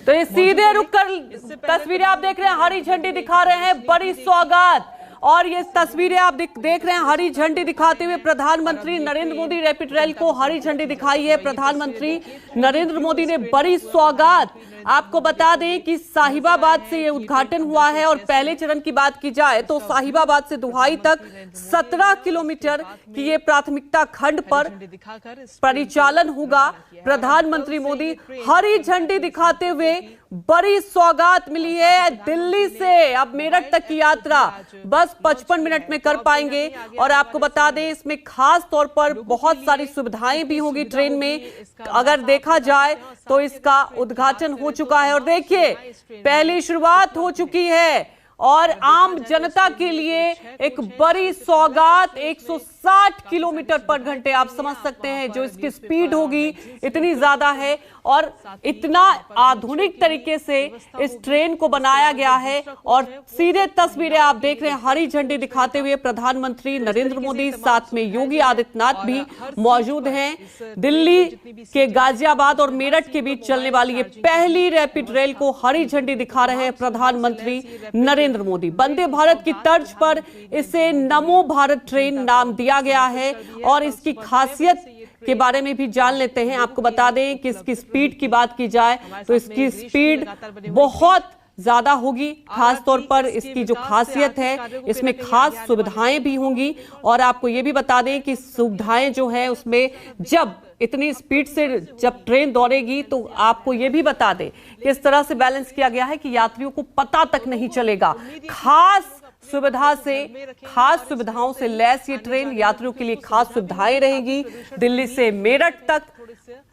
तो ये सीधे रुक कर तस्वीरें आप देख रहे हैं, हरी झंडी दिखा रहे हैं, बड़ी सौगात। और ये तस्वीरें आप देख रहे हैं हरी झंडी दिखाते हुए प्रधानमंत्री नरेंद्र मोदी। रैपिड रेल को हरी झंडी दिखाई है प्रधानमंत्री नरेंद्र मोदी ने, बड़ी सौगात। आपको बता दें कि साहिबाबाद से ये उद्घाटन हुआ है और पहले चरण की बात की जाए तो साहिबाबाद से दुहाई तक 17 किलोमीटर की ये प्राथमिकता खंड पर परिचालन होगा। प्रधानमंत्री मोदी हरी झंडी दिखाते हुए, बड़ी सौगात मिली है दिल्ली से अब मेरठ तक की यात्रा बस 55 मिनट में कर पाएंगे। और आपको बता दें इसमें खास तौर पर बहुत सारी सुविधाएं भी होगी ट्रेन में। अगर देखा जाए तो इसका उद्घाटन हो चुका है और देखिए पहली शुरुआत हो चुकी है और आम जनता के लिए एक बड़ी सौगात। 160 किलोमीटर पर घंटे आप समझ सकते हैं जो इसकी स्पीड होगी, इतनी ज्यादा है और इतना आधुनिक तरीके से इस ट्रेन को बनाया गया है। और सीधे तस्वीरें आप देख रहे हैं हरी झंडी दिखाते हुए प्रधानमंत्री नरेंद्र मोदी, साथ में योगी आदित्यनाथ भी मौजूद हैं। दिल्ली के गाजियाबाद और मेरठ के बीच चलने वाली ये पहली रैपिड रेल को हरी झंडी दिखा रहे हैं प्रधानमंत्री नरेंद्र मोदी। वंदे भारत की तर्ज पर इसे नमो भारत ट्रेन नाम दिया गया है और इसकी खासियत के बारे में भी जान लेते हैं। आपको बता दें कि इसकी स्पीड की बात की जाए तो इसकी स्पीड बहुत ज्यादा होगी। खास तौर पर इसकी जो खासियत है इसमें खास सुविधाएं भी होंगी। और आपको ये भी बता दें कि सुविधाएं जो है उसमें जब इतनी स्पीड से जब ट्रेन दौड़ेगी तो आपको ये भी बता दें किस तरह से बैलेंस किया गया है कि यात्रियों को पता तक नहीं चलेगा। खास सुविधाओं से लैस ये ट्रेन, यात्रियों के लिए खास सुविधाएं रहेगी। दिल्ली से मेरठ तक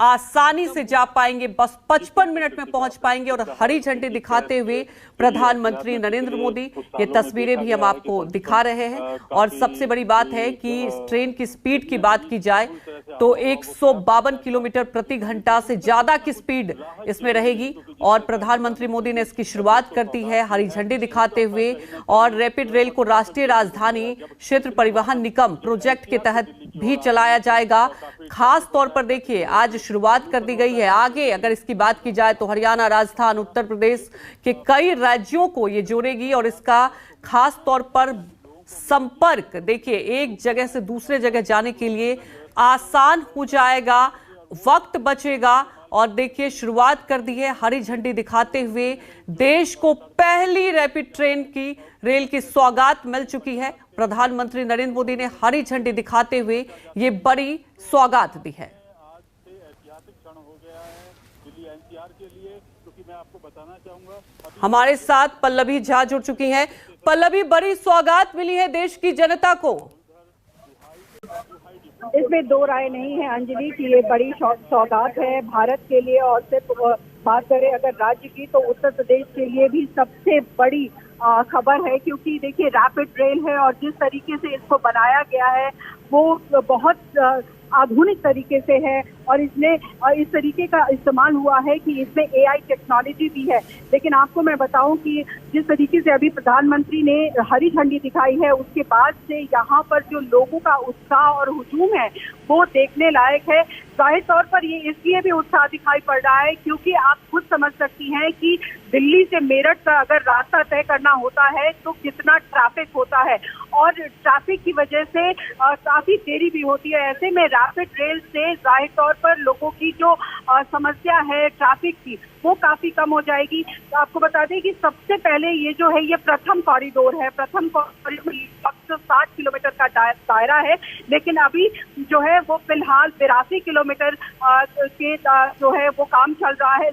आसानी से जा पाएंगे, बस 55 मिनट में पहुंच पाएंगे। और हरी झंडी दिखाते हुए प्रधानमंत्री नरेंद्र मोदी, ये तस्वीरें भी हम आपको दिखा रहे हैं। और सबसे बड़ी बात है कि इस ट्रेन की स्पीड की बात की जाए तो 152 किलोमीटर प्रति घंटा से ज्यादा की स्पीड इसमें रहेगी। और प्रधानमंत्री मोदी ने इसकी शुरुआत कर दी है हरी झंडी दिखाते हुए। और रैपिड रेल को राष्ट्रीय राजधानी क्षेत्र परिवहन निगम प्रोजेक्ट के तहत भी चलाया जाएगा। खास तौर पर देखिए आज शुरुआत कर दी गई है। आगे अगर इसकी बात की जाए तो हरियाणा, राजस्थान, उत्तर प्रदेश के कई राज्यों को ये जोड़ेगी। और इसका खास तौर पर संपर्क देखिए एक जगह से दूसरे जगह जाने के लिए आसान हो जाएगा, वक्त बचेगा। और देखिए शुरुआत कर दी है हरी झंडी दिखाते हुए। देश को पहली रैपिड रेल की सौगात मिल चुकी है। प्रधानमंत्री नरेंद्र मोदी ने हरी झंडी दिखाते हुए ये बड़ी सौगात दी है। हमारे साथ पल्लवी झा जुड़ चुकी हैं। पल्लवी, बड़ी सौगात मिली है देश की जनता को। इसमें दो राय नहीं है अंजलि कि ये बड़ी सौगात है भारत के लिए। और सिर्फ बात करें अगर राज्य की तो उत्तर प्रदेश के लिए भी सबसे बड़ी खबर है, क्योंकि देखिए रैपिड रेल है और जिस तरीके से इसको बनाया गया है वो बहुत आधुनिक तरीके से है। और इसमें इस तरीके का इस्तेमाल हुआ है कि इसमें AI टेक्नोलॉजी भी है। लेकिन आपको मैं बताऊं कि जिस तरीके से अभी प्रधानमंत्री ने हरी झंडी दिखाई है उसके बाद से यहाँ पर जो लोगों का उत्साह और हुजूम है वो देखने लायक है। जाहिर तौर पर ये इसलिए भी उत्साह दिखाई पड़ रहा है क्योंकि आप खुद समझ सकती हैं कि दिल्ली से मेरठ का अगर रास्ता तय करना होता है तो कितना ट्रैफिक होता है और ट्रैफिक की वजह से काफी देरी भी होती है। ऐसे में रैपिड रेल से जाहिर तौर पर लोगों की जो समस्या है ट्रैफिक की वो काफी कम हो जाएगी। तो आपको बता दें कि सबसे पहले ये जो है ये प्रथम कॉरिडोर है। प्रथम कॉरिडोर में 60 किलोमीटर का दायरा है, लेकिन अभी जो है वो फिलहाल 82 किलोमीटर के जो है वो काम चल रहा है।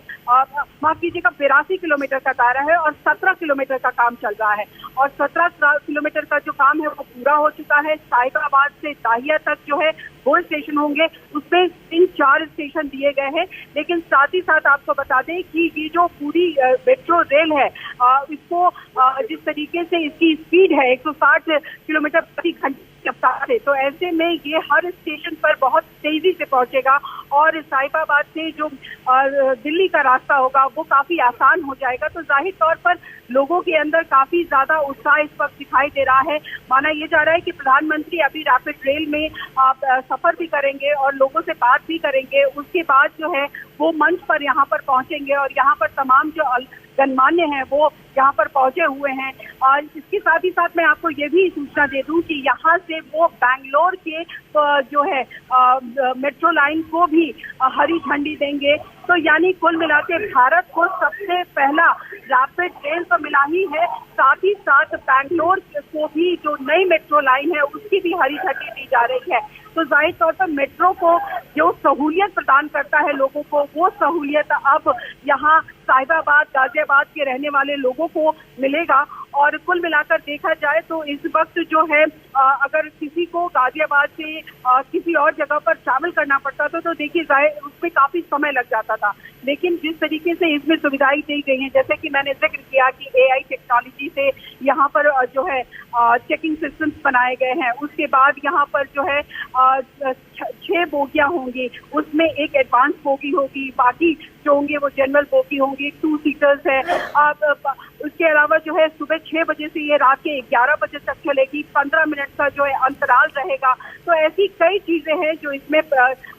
माफ कीजिएगा 82 किलोमीटर का दायरा है और 17 किलोमीटर का काम चल रहा है। और 17 किलोमीटर का जो काम है वो पूरा हो चुका है। साहिबाबाद से दाहिया तक जो है वो स्टेशन होंगे, उसमें 3-4 स्टेशन दिए गए हैं। लेकिन साथ ही साथ आपको बता दें कि ये जो पूरी मेट्रो रेल है इसको जिस तरीके से इसकी स्पीड है 160 किलोमीटर प्रति घंटे रफ्तार से। तो ऐसे में ये हर स्टेशन पर बहुत तेजी से पहुंचेगा और साहिबाबाद से जो दिल्ली का रास्ता होगा वो काफी आसान हो जाएगा। तो जाहिर तौर पर लोगों के अंदर काफी ज्यादा उत्साह इस वक्त दिखाई दे रहा है। माना यह जा रहा है कि प्रधानमंत्री अभी रैपिड रेल में सफर भी करेंगे और लोगों से बात भी करेंगे। उसके बाद जो है वो मंच पर यहाँ पर पहुंचेंगे और यहाँ पर तमाम जो गणमान्य हैं वो यहाँ पर पहुंचे हुए हैं। और इसके साथ ही साथ मैं आपको ये भी सूचना दे दूं कि यहाँ से वो बैंगलोर के जो है मेट्रो लाइन को भी हरी झंडी देंगे। तो यानी कुल मिलाते भारत को सबसे पहला रैपिड रेल तो मिला ही है, साथ ही साथ बैंगलोर को भी जो नई मेट्रो लाइन है उसकी भी हरी झंडी दी जा रही है। तो जाहिर तौर पर मेट्रो को जो सहूलियत प्रदान करता है लोगों को, वो सहूलियत अब यहाँ साहिबाबाद गाजियाबाद के रहने वाले लोगों को मिलेगा। और कुल मिलाकर देखा जाए तो इस वक्त जो है अगर किसी को गाजियाबाद से किसी और जगह पर ट्रैवल करना पड़ता था तो देखिए उसमें काफी समय लग जाता था। लेकिन जिस तरीके से इसमें सुविधाएं दी गई हैं, जैसे कि मैंने जिक्र किया कि AI टेक्नोलॉजी से यहाँ पर जो है चेकिंग सिस्टम्स बनाए गए हैं। उसके बाद यहाँ पर जो है 6 बोगियां होंगी, उसमें एक एडवांस बोगी होगी, बाकी जो होंगे वो जनरल बोगी होंगी, 2 सीटर्स है। उसके अलावा जो है सुबह 6 बजे से ये रात के 11 बजे तक चलेगी, 15 मिनट का जो है अंतराल रहेगा। तो ऐसी कई चीजें हैं जो इसमें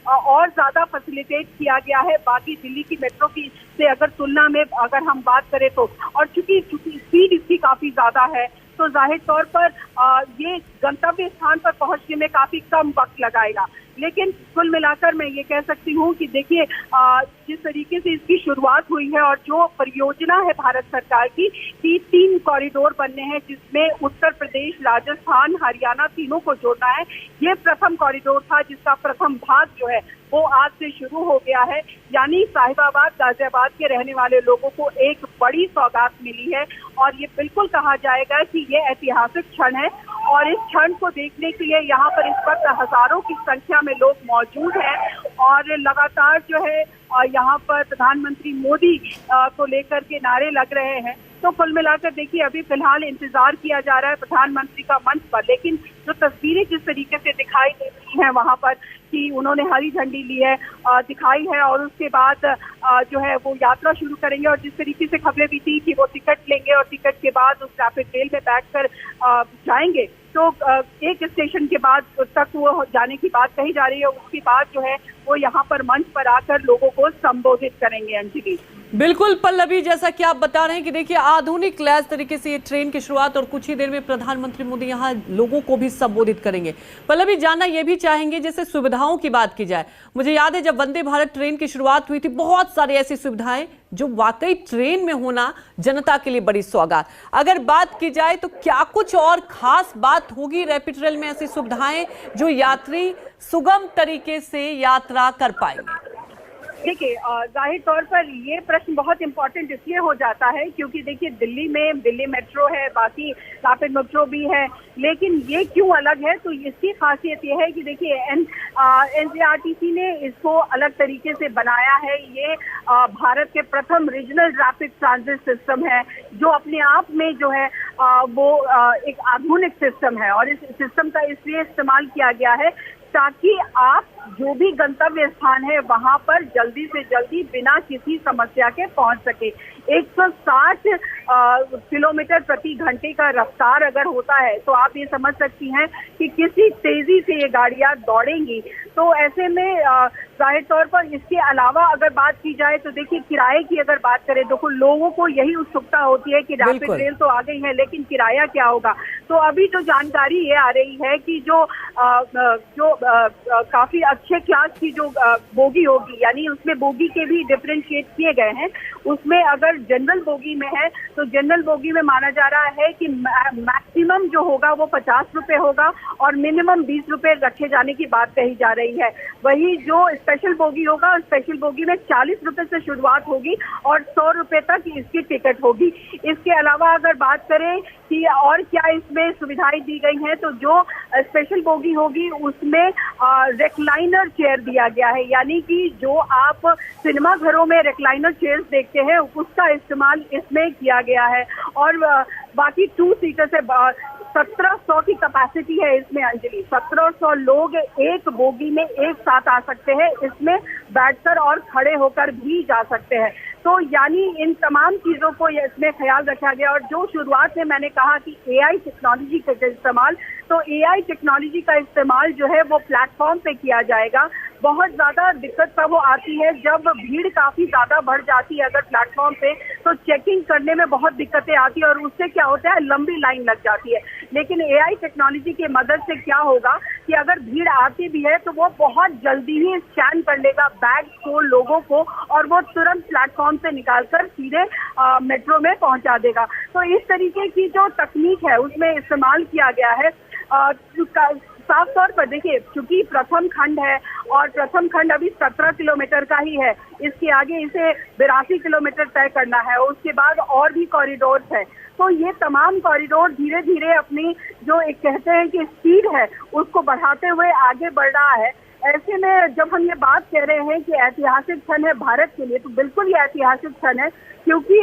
और ज्यादा फैसिलिटेट किया गया है बाकी दिल्ली की मेट्रो की से अगर तुलना में अगर हम बात करें तो। और चूंकि स्पीड इसकी काफी ज्यादा है तो जाहिर तौर पर ये गंतव्य स्थान पर पहुंचने में काफी कम वक्त लगाएगा। लेकिन कुल मिलाकर मैं ये कह सकती हूँ कि देखिए जिस तरीके से इसकी शुरुआत हुई है और जो परियोजना है भारत सरकार की कि 3 कॉरिडोर बनने हैं जिसमें उत्तर प्रदेश, राजस्थान, हरियाणा तीनों को जोड़ना है। ये प्रथम कॉरिडोर था जिसका प्रथम भाग जो है वो आज से शुरू हो गया है। यानी साहिबाबाद गाजियाबाद के रहने वाले लोगों को एक बड़ी सौगात मिली है और ये बिल्कुल कहा जाएगा कि ये ऐतिहासिक क्षण है। और इस क्षण को देखने के लिए यहाँ पर इस वक्त हजारों की संख्या में लोग मौजूद हैं और लगातार जो है यहाँ पर प्रधानमंत्री मोदी को लेकर के नारे लग रहे हैं। तो कुल मिलाकर देखिए अभी फिलहाल इंतजार किया जा रहा है प्रधानमंत्री का मंच पर, लेकिन जो तस्वीरें जिस तरीके से दिखाई दे रही हैं वहाँ पर कि उन्होंने हरी झंडी ली है दिखाई है और उसके बाद जो है वो यात्रा शुरू करेंगे। और जिस तरीके से खबरें भी थी कि वो टिकट लेंगे और टिकट के बाद उस रैपिड रेल में बैठकर जाएंगे। तो एक स्टेशन के बाद तक वो जाने की बात कही जा रही है, उसके बाद जो है वो यहाँ पर मंच पर आकर लोगों को संबोधित करेंगे। अंजलि बिल्कुल पल्लवी, जैसा कि आप बता रहे हैं कि देखिए आधुनिक लैस तरीके से ये ट्रेन की शुरुआत और कुछ ही देर में प्रधानमंत्री मोदी यहाँ लोगों को भी संबोधित करेंगे। पल्लवी, जानना ये भी चाहेंगे जैसे सुविधाओं की बात की जाए, मुझे याद है जब वंदे भारत ट्रेन की शुरुआत हुई थी बहुत सारी ऐसी सुविधाएं जो वाकई ट्रेन में होना जनता के लिए बड़ी सौगात। अगर बात की जाए तो क्या कुछ और खास बात होगी रैपिड रेल में, ऐसी सुविधाएं जो यात्री सुगम तरीके से यात्रा कर पाएंगे? देखिए जाहिर तौर पर ये प्रश्न बहुत इंपॉर्टेंट इसलिए हो जाता है क्योंकि देखिए दिल्ली में दिल्ली मेट्रो है, बाकी रैपिड मेट्रो भी है, लेकिन ये क्यों अलग है? तो इसकी खासियत ये है कि देखिए NCRTC ने इसको अलग तरीके से बनाया है। ये भारत के प्रथम रीजनल रैपिड ट्रांजिट सिस्टम है जो अपने आप में जो है वो एक आधुनिक सिस्टम है और इस सिस्टम का इसलिए इस्तेमाल किया गया है ताकि आप जो भी गंतव्य स्थान है वहां पर जल्दी से जल्दी बिना किसी समस्या के पहुंच सके। 160 किलोमीटर प्रति घंटे का रफ्तार अगर होता है तो आप ये समझ सकती हैं कि किसी तेजी से ये गाड़ियां दौड़ेंगी। तो ऐसे में जाहिर तौर पर इसके अलावा अगर बात की जाए तो देखिए किराए की अगर बात करें तो लोगों को यही उत्सुकता होती है कि रैपिड रेल तो आ गई है लेकिन किराया क्या होगा। तो अभी जो जानकारी ये आ रही है कि जो काफी अच्छे क्लास की जो बोगी होगी, यानी उसमें बोगी के भी डिफरेंशिएट किए गए हैं। उसमें अगर जनरल बोगी में है तो जनरल बोगी में माना जा रहा है कि मैक्सिमम जो होगा वो 50 रुपए होगा और मिनिमम 20 रुपए रखे जाने की बात कही जा रही है। वही जो स्पेशल बोगी होगा, स्पेशल बोगी में 40 रुपए से शुरुआत होगी और 100 रुपए तक इसकी टिकट होगी। इसके अलावा अगर बात करें कि और क्या इसमें सुविधाएं दी गई हैं तो जो स्पेशल बोगी होगी उसमें रेक्लाइनर चेयर दिया गया है, यानी कि जो आप सिनेमा घरों में रेक्लाइनर चेयर्स देखते हैं उसका इस्तेमाल इसमें किया गया है। और बाकी 2 सीटर से 1700 की कैपेसिटी है इसमें अंजलि। 1700 लोग एक बोगी में एक साथ आ सकते हैं, इसमें बैठकर और खड़े होकर भी जा सकते हैं। तो यानी इन तमाम चीजों को इसमें ख्याल रखा गया। और जो शुरुआत में मैंने कहा कि एआई टेक्नोलॉजी का इस्तेमाल, तो एआई टेक्नोलॉजी का इस्तेमाल जो है वो प्लेटफॉर्म पे किया जाएगा। बहुत ज्यादा दिक्कत तब वो आती है जब भीड़ काफी ज्यादा बढ़ जाती है अगर प्लेटफॉर्म पे, तो चेकिंग करने में बहुत दिक्कतें आती है और उससे क्या होता है, लंबी लाइन लग जाती है। लेकिन एआई टेक्नोलॉजी की मदद से क्या होगा कि अगर भीड़ आती भी है तो वो बहुत जल्दी ही स्कैन कर लेगा बैग को, लोगों को, और वो तुरंत प्लेटफॉर्म से निकालकर सीधे मेट्रो में पहुंचा देगा। तो इस तरीके की जो तकनीक है उसमें इस्तेमाल किया गया है। साफ तौर पर देखिए, क्योंकि प्रथम खंड है और प्रथम खंड अभी 17 किलोमीटर का ही है, इसके आगे इसे 82 किलोमीटर तय करना है और उसके बाद और भी कॉरिडोर्स है। तो ये तमाम कॉरिडोर धीरे धीरे अपनी जो एक कहते हैं कि स्पीड है उसको बढ़ाते हुए आगे बढ़ रहा है। ऐसे में जब हम ये बात कह रहे हैं कि ऐतिहासिक क्षण है भारत के लिए, तो बिल्कुल ये ऐतिहासिक क्षण है, क्योंकि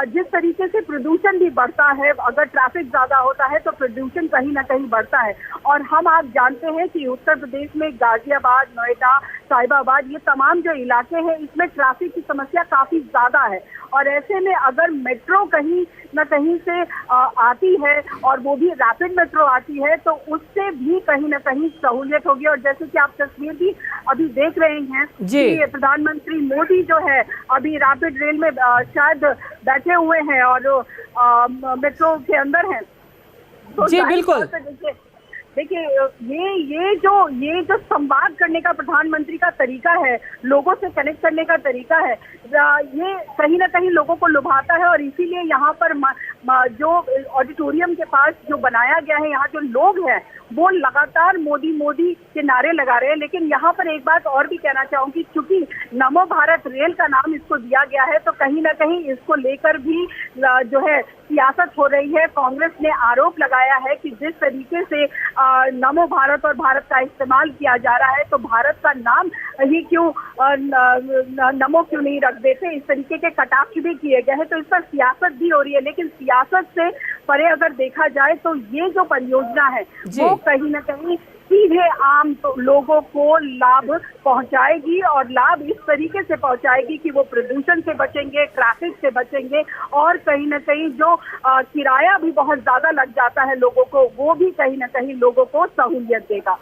जिस तरीके से प्रदूषण भी बढ़ता है, अगर ट्रैफिक ज्यादा होता है तो प्रदूषण कहीं ना कहीं बढ़ता है। और हम आप जानते हैं कि उत्तर प्रदेश में गाजियाबाद, नोएडा, साहिबाबाद, ये तमाम जो इलाके हैं इसमें ट्रैफिक की समस्या काफी ज्यादा है। और ऐसे में अगर मेट्रो कहीं न कहीं से आती है और वो भी रैपिड मेट्रो आती है तो उससे भी कहीं ना कहीं सहूलियत होगी। और जैसे कि आप तस्वीर भी अभी देख रहे हैं कि प्रधानमंत्री मोदी जो है अभी रैपिड रेल में शायद बैठे हुए हैं और मेट्रो के अंदर हैं। तो जी बिल्कुल। देखिए ये जो संवाद करने का प्रधानमंत्री का तरीका है, लोगों से कनेक्ट करने का तरीका है, ये कहीं ना कहीं लोगों को लुभाता है। और इसीलिए यहाँ पर जो ऑडिटोरियम के पास जो बनाया गया है, यहाँ जो लोग हैं वो लगातार मोदी मोदी के नारे लगा रहे हैं। लेकिन यहाँ पर एक बात और भी कहना चाहूंगी, क्योंकि नमो भारत रेल का नाम इसको दिया गया है, तो कहीं ना कहीं इसको लेकर भी जो है सियासत हो रही है। कांग्रेस ने आरोप लगाया है कि जिस तरीके से नमो भारत और भारत का इस्तेमाल किया जा रहा है, तो भारत का नाम ही क्यों नमो क्यों नहीं रख देते, इस तरीके के कटाक्ष भी किए गए हैं। तो इस पर सियासत भी हो रही है। लेकिन सियासत से परे अगर देखा जाए तो ये जो परियोजना है वो कहीं ना कहीं सीधे आम तो लोगों को लाभ पहुंचाएगी और लाभ इस तरीके से पहुंचाएगी कि वो प्रदूषण से बचेंगे, ट्रैफिक से बचेंगे और कहीं ना कहीं जो किराया भी बहुत ज्यादा लग जाता है लोगों को, वो भी कहीं ना कहीं लोगों को सहूलियत देगा।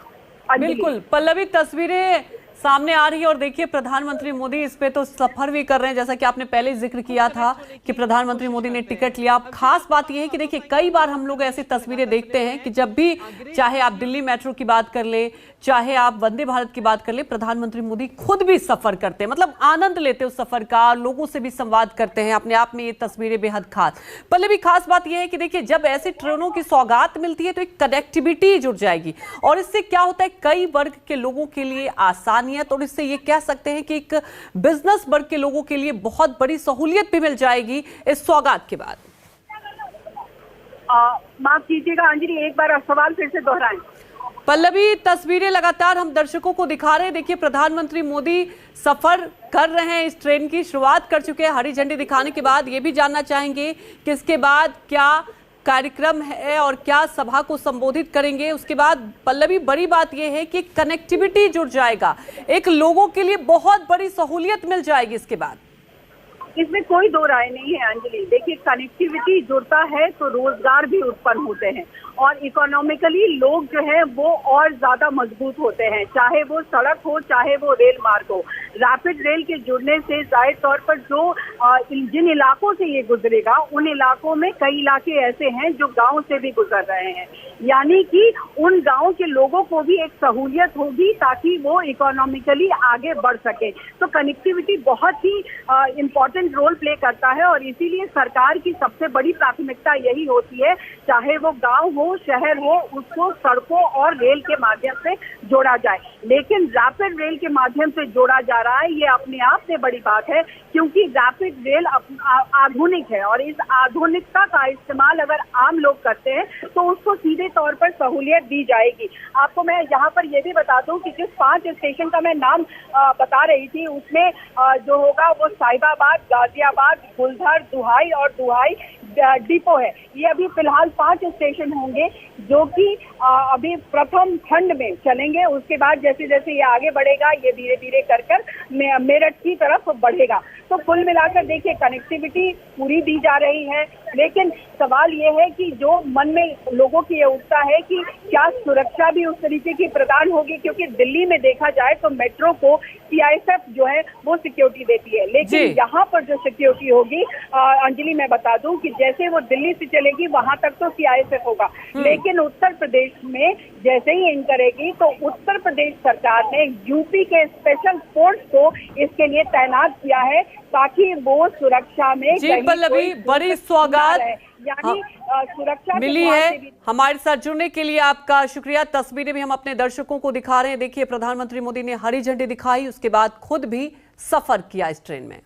बिल्कुल पल्लवी, तस्वीरें सामने आ रही है और देखिए प्रधानमंत्री मोदी इस पे तो सफर भी कर रहे हैं, जैसा कि आपने पहले जिक्र किया था कि प्रधानमंत्री मोदी ने टिकट लिया। खास बात यह है कि देखिए कई बार हम लोग ऐसी तस्वीरें देखते हैं कि जब भी चाहे आप दिल्ली मेट्रो की बात कर ले, चाहे आप वंदे भारत की बात कर ले, प्रधानमंत्री मोदी खुद भी सफर करते हैं, मतलब आनंद लेते हैं उस सफर का, लोगों से भी संवाद करते हैं। अपने आप में ये तस्वीरें बेहद खास। पल्लवी, खास बात यह है कि देखिए जब ऐसी ट्रेनों की सौगात मिलती है तो एक कनेक्टिविटी जुड़ जाएगी और इससे क्या होता है, कई वर्ग के लोगों के लिए आसानियत, और इससे ये कह सकते हैं कि एक बिजनेस वर्ग के लोगों के लिए बहुत बड़ी सहूलियत भी मिल जाएगी इस सौगात के बाद। माफ कीजिएगा अंजलि, एक बार सवाल फिर से दोहराएं। पल्लवी, तस्वीरें लगातार हम दर्शकों को दिखा रहे हैं। देखिए प्रधानमंत्री मोदी सफर कर रहे हैं, इस ट्रेन की शुरुआत कर चुके हैं। हरी झंडी दिखाने के बाद ये भी जानना चाहेंगे कि इसके बाद क्या कार्यक्रम है और क्या सभा को संबोधित करेंगे। उसके बाद पल्लवी, बड़ी बात यह है कि कनेक्टिविटी जुड़ जाएगा, एक लोगों के लिए बहुत बड़ी सहूलियत मिल जाएगी इसके बाद। इसमें कोई दो राय नहीं है अंजलि। देखिए कनेक्टिविटी जुड़ता है तो रोजगार भी उत्पन्न होते हैं और इकोनॉमिकली लोग जो है वो और ज्यादा मजबूत होते हैं, चाहे वो सड़क हो चाहे वो रेल मार्ग हो। रैपिड रेल के जुड़ने से जाहिर तौर पर जो जिन इलाकों से ये गुजरेगा उन इलाकों में कई इलाके ऐसे हैं जो गांव से भी गुजर रहे हैं, यानी कि उन गांव के लोगों को भी एक सहूलियत होगी ताकि वो इकोनॉमिकली आगे बढ़ सके। तो कनेक्टिविटी बहुत ही इम्पोर्टेंट रोल प्ले करता है और इसीलिए सरकार की सबसे बड़ी प्राथमिकता यही होती है, चाहे वो गांव हो शहर हो, उसको सड़कों और रेल के माध्यम से जोड़ा जाए। लेकिन रैपिड रेल के माध्यम से जोड़ा जा रहा है, ये अपने आप से बड़ी बात है, क्योंकि रैपिड रेल आधुनिक है और इस आधुनिकता का इस्तेमाल अगर आम लोग करते हैं तो उसको सीधे तौर पर सहूलियत दी जाएगी। आपको मैं यहाँ पर यह भी बता दूं कि जिस 5 स्टेशन का मैं नाम बता रही थी उसमें जो होगा वो साहिबाबाद, गाजियाबाद, गुलधर, दुहाई और दुहाई, डिपो है। ये अभी फिलहाल 5 स्टेशन होंगे जो कि अभी प्रथम खंड में चलेंगे। उसके बाद जैसे जैसे ये आगे बढ़ेगा ये धीरे धीरे कर मेरठ की तरफ बढ़ेगा। तो कुल मिलाकर देखिए कनेक्टिविटी पूरी दी जा रही है, लेकिन सवाल ये है कि जो मन में लोगों की ये उठता है कि क्या सुरक्षा भी उस तरीके की प्रदान होगी, क्योंकि दिल्ली में देखा जाए तो मेट्रो को सीआईएसएफ जो है वो सिक्योरिटी देती है, लेकिन यहाँ पर जो सिक्योरिटी होगी अंजलि मैं बता दूं कि जैसे वो दिल्ली से चलेगी वहां तक तो सीआईएसएफ होगा, लेकिन उत्तर प्रदेश में जैसे ही इन करेगी तो उत्तर प्रदेश सरकार ने यूपी के स्पेशल फोर्स को इसके लिए तैनात किया है ताकि वो सुरक्षा में जी पल्लवी, बड़ी सौगात यानी सुरक्षा मिली है। हमारे साथ जुड़ने के लिए आपका शुक्रिया। तस्वीरें भी हम अपने दर्शकों को दिखा रहे हैं। देखिए प्रधानमंत्री मोदी ने हरी झंडी दिखाई, उसके बाद खुद भी सफर किया इस ट्रेन में।